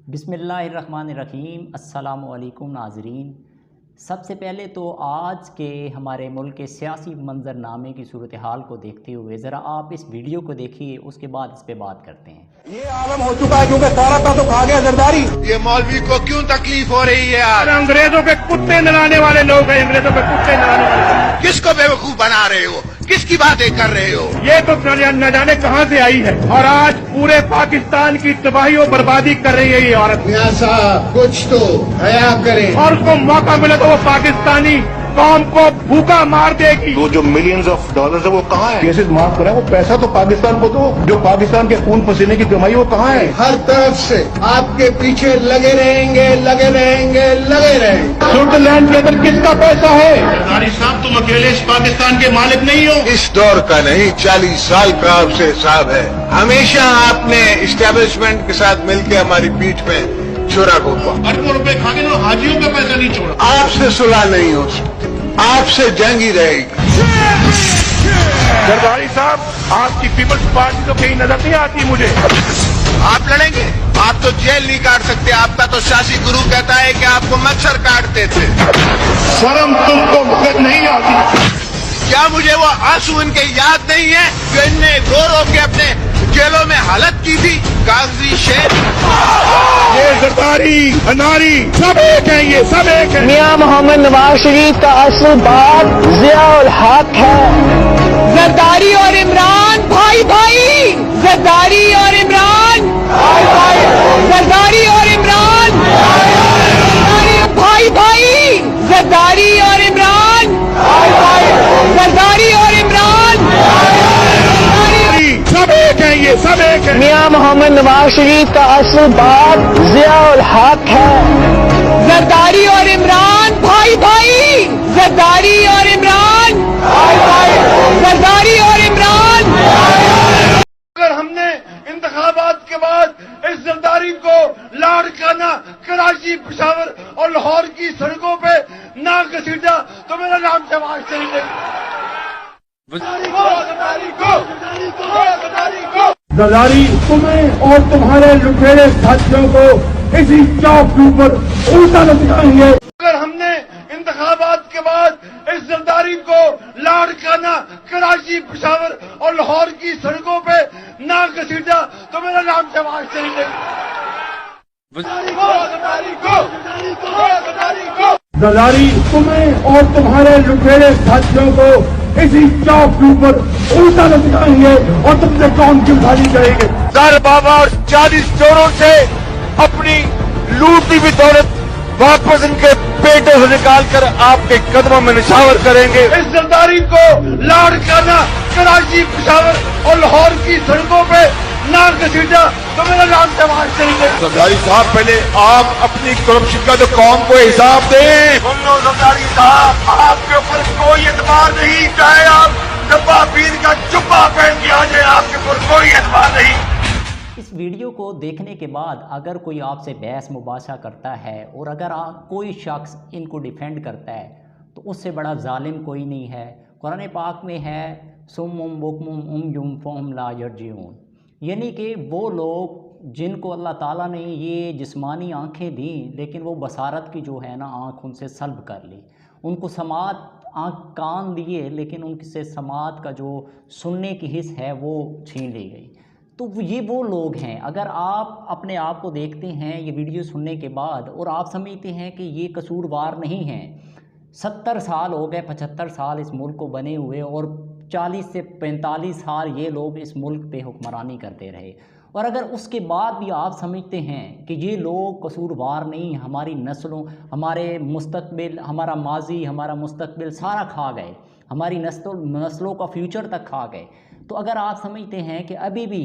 बिस्मिल्लाहिर्रहमानिर्रहीम। अस्सलामुअलैकुम नाज़रीन। सबसे पहले तो आज के हमारे मुल्क के सियासी मंजरनामे की सूरत हाल को देखते हुए ज़रा आप इस वीडियो को देखिए, उसके बाद इस पे बात करते हैं। ये आलम हो चुका है क्योंकि सारा पैसा खा गया जरदारी। ये मौलवी को क्यों तकलीफ हो रही है यार? अंग्रेजों के कुत्ते नलाने वाले लोग हैं, अंग्रेजों के कुत्ते नलाने वाले। किसको बेवकूफ बना रहे हो? किसकी बातें कर रहे हो? ये तो न जाने कहां से आई है और आज पूरे पाकिस्तान की तबाही और बर्बादी कर रही है ये औरत। मियां साहब कुछ तो हया करें। और उसको मौका मिले तो वो पाकिस्तानी कौम को भूखा मार देगी। वो जो मिलियंस ऑफ डॉलर्स है वो कहाँ है? केसेस माफ करें, वो पैसा तो पाकिस्तान को दो, जो पाकिस्तान के खून पसीने की कमाई वो कहाँ है? हर तरफ से आपके पीछे लगे रहेंगे, लगे रहेंगे, लगे रहेंगे। स्विट्जरलैंड के अंदर किसका पैसा है? सरदारी साहब तुम अकेले इस पाकिस्तान के मालिक नहीं हो। इस दौर का नहीं, 40 साल का आपसे हिसाब है। हमेशा आपने इस्टेब्लिशमेंट के साथ मिलकर हमारी पीठ में छुरा घोंपा। अरबों रुपए खा के ना हाजियों का पैसा नहीं छोड़ा। आपसे सुलह नहीं हो सकती, आपसे जंग ही रहेगी। सरदारी साहब आपकी पीपल्स पार्टी तो कहीं नजर नहीं आती मुझे। आप लड़ेंगे? आप तो जेल नहीं काट सकते। आपका तो शासी गुरु कहता है कि आपको मच्छर काटते थे। शर्म तुमको मुझे नहीं आती। क्या मुझे वो आंसू इनके याद नहीं है जो इनने रो रो के अपने जेलों में हालत की थी? कागजी शेर, ये जरदारी अनारी सब एक है, ये सब एक है। मियां मोहम्मद नवाज शरीफ का असल बाप जियाउल हक है। जरदारी और इमरान भाई भाई, जरदारी और इमरान भाई भाई, जरदारी और इमरान भाई भाई, जरदारी और इमरान भाई भाई, जरदारी और इमरान सब एक है, ये सब एक है। मियां मोहम्मद नवाज शरीफ का असल बाप जियाउल हक है। जरदारी और इमरान भाई भाई, जरदारी और इमरान भाई भाई, जरदारी और इमरान। अगर हमने इंतखाबात के बाद इस जरदारी को लाड़काना कराची, पेशावर और लाहौर की सड़कों पे ना घसीटा तो मेरा नाम शहबाज शरीफ नहीं। जरदारी तुम्हें और तुम्हारे लुटेरे साथियों को इसी चौक के ऊपर उल्टा लटकाएंगे। अगर हमने इंतखाबात के बाद इस जरदारी को लाड़काना कराची, पेशावर और लाहौर की सड़कों पे ना घसीटा तो मेरा नाम शहबाज शरीफ नहीं। जरदारी तुम्हें और तुम्हारे लुटेरे साथियों को इसी चौक के ऊपर उल्टा लटकाएंगे और तुमसे कौन की उठानी करेंगे। सर बाबा और 40 चोरों से अपनी लूटी हुई दौलत वापस इनके पेटों से निकालकर आपके कदमों में निछावर करेंगे। इस जरदारी को लाड़काना कराची, पेशावर और लाहौर की सड़कों पे ना घसीटा तो मेरा नाम शहबाज शरीफ है। सरदारी साहब पहले आप अपनी करप्शन का तो कौम को हिसाब दें। सुन लो सरदारी साहब, आपके ऊपर कोई एतबार नहीं, चाहे आप डब्बा पीर का चुप्पा पहन के आ जाए, आपके ऊपर कोई एतबार नहीं। इस वीडियो को देखने के बाद अगर कोई आपसे बहस मुबाशा करता है और अगर कोई शख्स इनको डिफेंड करता है तो उससे बड़ा जालिम कोई नहीं है। कुरान पाक में है सुम्मुम बुकमुम उम्युम फहुम ला यर्जिऊन, यानी कि वो लोग जिनको अल्लाह ताला ने ये जिस्मानी आँखें दी लेकिन वो बसारत की जो है ना आँख उनसे सल्ब कर ली। उनको समात आँख कान दिए लेकिन उनसे समात का जो सुनने की हिस्स है वो छीन ली गई। तो ये वो लोग हैं। अगर आप अपने आप को देखते हैं ये वीडियो सुनने के बाद और आप समझते हैं कि ये कसूरवार नहीं हैं, 70 साल हो गए, 75 साल इस मुल्क को बने हुए और 40 से 45 साल ये लोग इस मुल्क पे हुक्मरानी करते रहे, और अगर उसके बाद भी आप समझते हैं कि ये लोग कसूरवार नहीं, हमारी नस्लों, हमारे मुस्तकबिल, हमारा माजी, हमारा मुस्तकबिल सारा खा गए, हमारी नस्लों का फ्यूचर तक खा गए, तो अगर आप समझते हैं कि अभी भी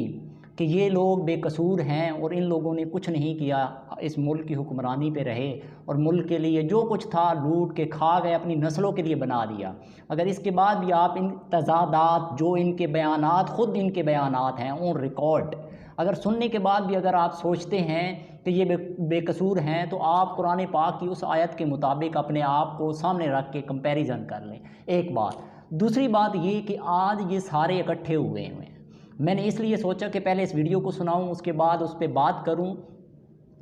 कि ये लोग बेकसूर हैं और इन लोगों ने कुछ नहीं किया, इस मुल्क की हुक्मरानी पे रहे और मुल्क के लिए जो कुछ था लूट के खा गए, अपनी नस्लों के लिए बना दिया, अगर इसके बाद भी आप इन तजादात जो इनके बयानात, ख़ुद इनके बयानात हैं ऑन रिकॉर्ड, अगर सुनने के बाद भी अगर आप सोचते हैं कि ये बेकसूर हैं तो आप कुरान पाक की उस आयत के मुताबिक अपने आप को सामने रख के कंपैरिजन कर लें। एक बात। दूसरी बात ये कि आज ये सारे इकट्ठे हुए हैं, मैंने इसलिए सोचा कि पहले इस वीडियो को सुनाऊं, उसके बाद उस पर बात करूं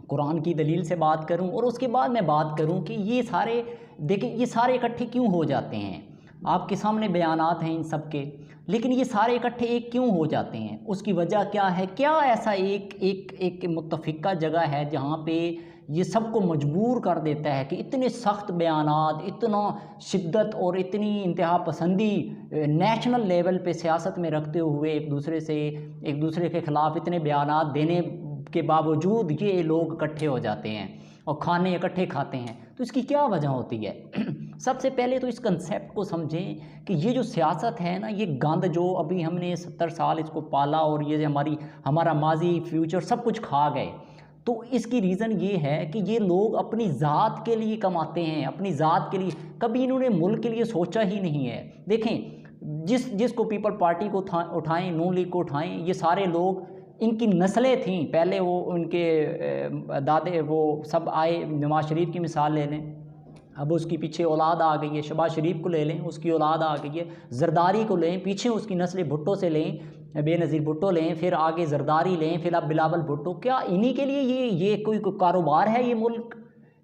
कुरान की दलील से बात करूं और उसके बाद मैं बात करूं कि ये सारे देखिए ये सारे इकट्ठे क्यों हो जाते हैं। आपके सामने बयानात हैं इन सब के, लेकिन ये सारे इकट्ठे एक क्यों हो जाते हैं, उसकी वजह क्या है? क्या ऐसा एक मुत्तफ़िका जगह है जहाँ पे ये सबको मजबूर कर देता है कि इतने सख्त बयानात, इतना शिद्दत और इतनी इंतहा पसंदी नेशनल लेवल पे सियासत में रखते हुए एक दूसरे के ख़िलाफ़ इतने बयानात देने के बावजूद ये लोग इकट्ठे हो जाते हैं और खाने इकट्ठे खाते हैं। तो इसकी क्या वजह होती है? सबसे पहले तो इस कंसेप्ट को समझें कि ये जो सियासत है ना, ये गंद जो अभी हमने 70 साल इसको पाला और ये हमारा माजी फ्यूचर सब कुछ खा गए, तो इसकी रीज़न ये है कि ये लोग अपनी ज़ात के लिए कमाते हैं, अपनी ज़ात के लिए। कभी इन्होंने मुल्क के लिए सोचा ही नहीं है। देखें, जिसको पीपल पार्टी को उठाएं, नून लीग को उठाएं, ये सारे लोग इनकी नस्लें थीं। पहले वो उनके दादे वो सब आए, नवाज शरीफ की मिसाल ले लें, अब उसकी पीछे औलाद आ गई है। शहबाज शरीफ को ले लें, उसकी औलाद आ गई है। जरदारी को लें, पीछे उसकी नस्लें भुट्टो से लें, बेनज़ीर भुट्टो लें, फिर आगे जरदारी लें, फिर अब बिलावल भुट्टो। क्या इन्हीं के लिए ये कोई कारोबार है ये मुल्क?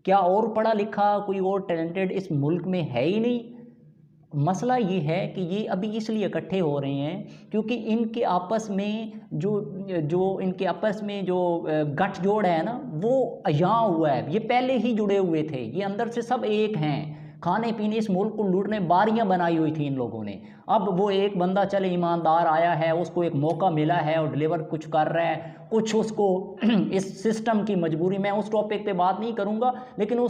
क्या और पढ़ा लिखा कोई और टैलेंटेड इस मुल्क में है ही नहीं? मसला ये है कि ये अभी इसलिए इकट्ठे हो रहे हैं क्योंकि इनके आपस में इनके आपस में जो गठजोड़ है ना, वो यहाँ हुआ है। ये पहले ही जुड़े हुए थे, ये अंदर से सब एक हैं। खाने पीने इस मुल्क को लूटने बारियां बनाई हुई थी इन लोगों ने। अब वो एक बंदा चले ईमानदार आया है, उसको एक मौका मिला है और डिलीवर कुछ कर रहा है, कुछ उसको इस सिस्टम की मजबूरी। मैं उस टॉपिक पे बात नहीं करूँगा, लेकिन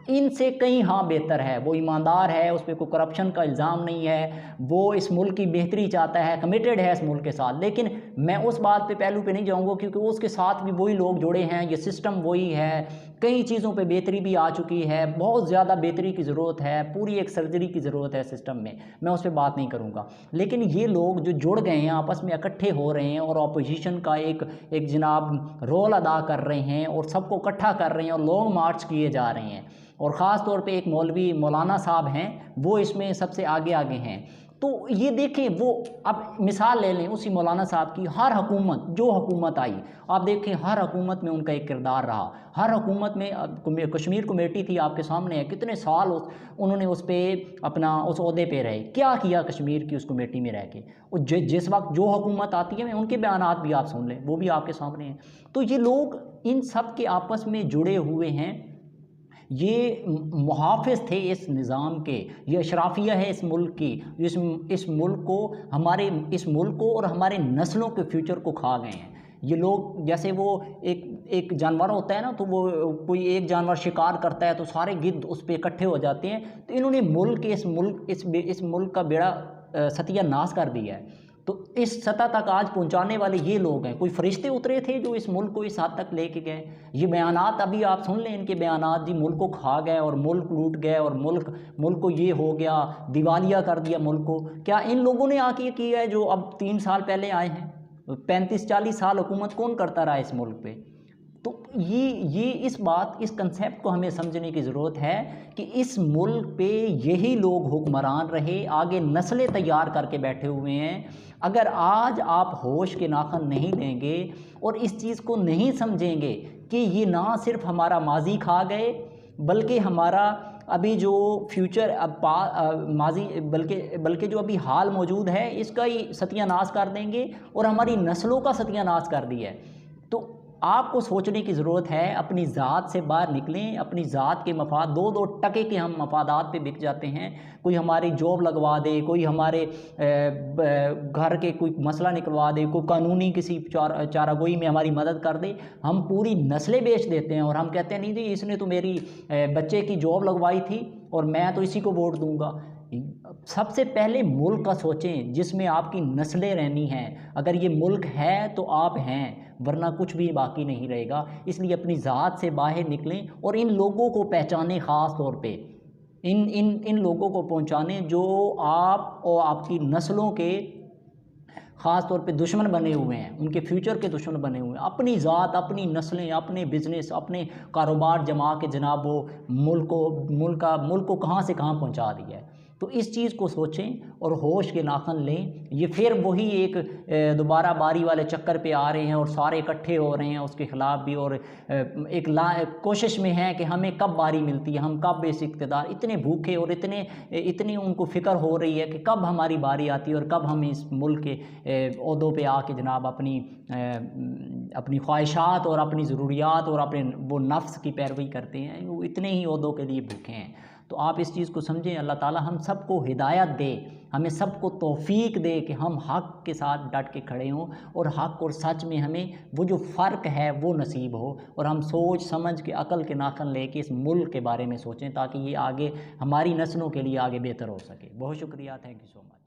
इनसे कहीं हाँ बेहतर है। वो ईमानदार है, उस पर कोई करप्शन का इल्ज़ाम नहीं है, वो इस मुल्क की बेहतरी चाहता है, कमिटेड है इस मुल्क के साथ। लेकिन मैं उस बात पे पहलू पे नहीं जाऊँगा क्योंकि उसके साथ भी वही लोग जुड़े हैं, ये सिस्टम वही है। कई चीज़ों पे बेहतरी भी आ चुकी है, बहुत ज़्यादा बेहतरी की ज़रूरत है, पूरी एक सर्जरी की ज़रूरत है सिस्टम में। मैं उस पर बात नहीं करूँगा, लेकिन ये लोग जो जुड़ गए हैं, आपस में इकट्ठे हो रहे हैं और अपोजिशन का एक जनाब रोल अदा कर रहे हैं और सबको इकट्ठा कर रहे हैं और लॉन्ग मार्च किए जा रहे हैं। और ख़ास तौर पे एक मौलाना साहब हैं, वो इसमें सबसे आगे हैं। तो ये देखें, वो अब मिसाल ले लें उसी मौलाना साहब की। हर हुकूमत, जो हुकूमत आई, आप देखें हर हुकूमत में उनका एक किरदार रहा। हर हुकूमत में कश्मीर कमेटी थी, आपके सामने है, कितने साल उन्होंने उस पर अपना उस ओहदे पे रहे। क्या किया कश्मीर की उस कमेटी में रह के? और जिस वक्त जो हुकूमत आती है, मैं उनके बयानात भी आप सुन लें, वो भी आपके सामने हैं। तो ये लोग इन सब के आपस में जुड़े हुए हैं, ये मुहाफ़िज़ थे इस निज़ाम के, ये अशराफिया है इस मुल्क की। इस मुल्क को और हमारे नस्लों के फ्यूचर को खा गए हैं ये लोग। जैसे वो एक जानवर होता है ना, तो वो कोई एक जानवर शिकार करता है तो सारे गिद्ध उस पर इकट्ठे हो जाते हैं। तो इन्होंने इस मुल्क का बेड़ा सत्यानाश कर दिया है। तो इस सतह तक आज पहुंचाने वाले ये लोग हैं। कोई फरिश्ते उतरे थे जो इस मुल्क को इस हद तक लेके गए? ये बयानात अभी आप सुन लें, इनके बयानात, जी मुल्क को खा गए और मुल्क लूट गए और मुल्क को ये हो गया, दिवालिया कर दिया मुल्क को। क्या इन लोगों ने आके ये किया है जो अब 3 साल पहले आए हैं? 35-40 साल हुकूमत कौन करता रहा इस मुल्क पे? तो इस कंसेप्ट को हमें समझने की ज़रूरत है कि इस मुल्क पे यही लोग हुक्मरान रहे, आगे नस्लें तैयार करके बैठे हुए हैं। अगर आज आप होश के नाखन नहीं लेंगे और इस चीज़ को नहीं समझेंगे कि ये ना सिर्फ हमारा माजी खा गए, बल्कि हमारा अभी जो फ्यूचर माजी बल्कि जो अभी हाल मौजूद है इसका ही सत्यानाश कर देंगे और हमारी नस्लों का सत्यानाश कर दिया है। तो आपको सोचने की ज़रूरत है, अपनी ज़ात से बाहर निकलें। अपनी ज़ात के मफाद, 2-2 टके के हम मफादात पे बिक जाते हैं। कोई हमारी जॉब लगवा दे, कोई हमारे घर के कोई मसला निकलवा दे, कोई कानूनी किसी चारागोई में हमारी मदद कर दे, हम पूरी नस्लें बेच देते हैं और हम कहते हैं नहीं जी इसने तो मेरी बच्चे की जॉब लगवाई थी और मैं तो इसी को वोट दूंगा। सबसे पहले मुल्क का सोचें जिसमें आपकी नस्लें रहनी हैं। अगर ये मुल्क है तो आप हैं, वरना कुछ भी बाकी नहीं रहेगा। इसलिए अपनी ज़ात से बाहर निकलें और इन लोगों को पहचानें। ख़ास तौर पे इन लोगों को पहचानें जो आप और आपकी नस्लों के ख़ास तौर पे दुश्मन बने हुए हैं, उनके फ्यूचर के दुश्मन बने हुए हैं। अपनी ज़ात, अपनी नस्लें, अपने बिज़नेस, अपने कारोबार जमा के जनाब वो मुल्क को कहाँ से कहाँ पहुँचा दिया है। तो इस चीज़ को सोचें और होश के नाखन लें। ये फिर वही एक दोबारा बारी वाले चक्कर पे आ रहे हैं और सारे इकट्ठे हो रहे हैं उसके ख़िलाफ़ भी, और एक कोशिश में है कि हमें कब बारी मिलती है, हम कब इस इक़्तिदार, इतने भूखे और इतनी उनको फ़िक्र हो रही है कि कब हमारी बारी आती है और कब हम इस मुल्क के ओहदों पे आके जनाब अपनी ख्वाहिशात और अपनी ज़रूरियात और अपने वो नफ्स की पैरवी करते हैं, वो इतने ही ओहदों के लिए भूखे हैं। तो आप इस चीज़ को समझें। अल्लाह ताला हम सबको हिदायत दे, हमें सबको तौफीक दे कि हम हक़ के साथ डट के खड़े हों और हक़ और सच में हमें वो जो फ़र्क है वो नसीब हो, और हम सोच समझ के अकल के नाखन ले के इस मुल्क के बारे में सोचें ताकि ये आगे हमारी नस्लों के लिए आगे बेहतर हो सके। बहुत शुक्रिया, थैंक यू सो मच।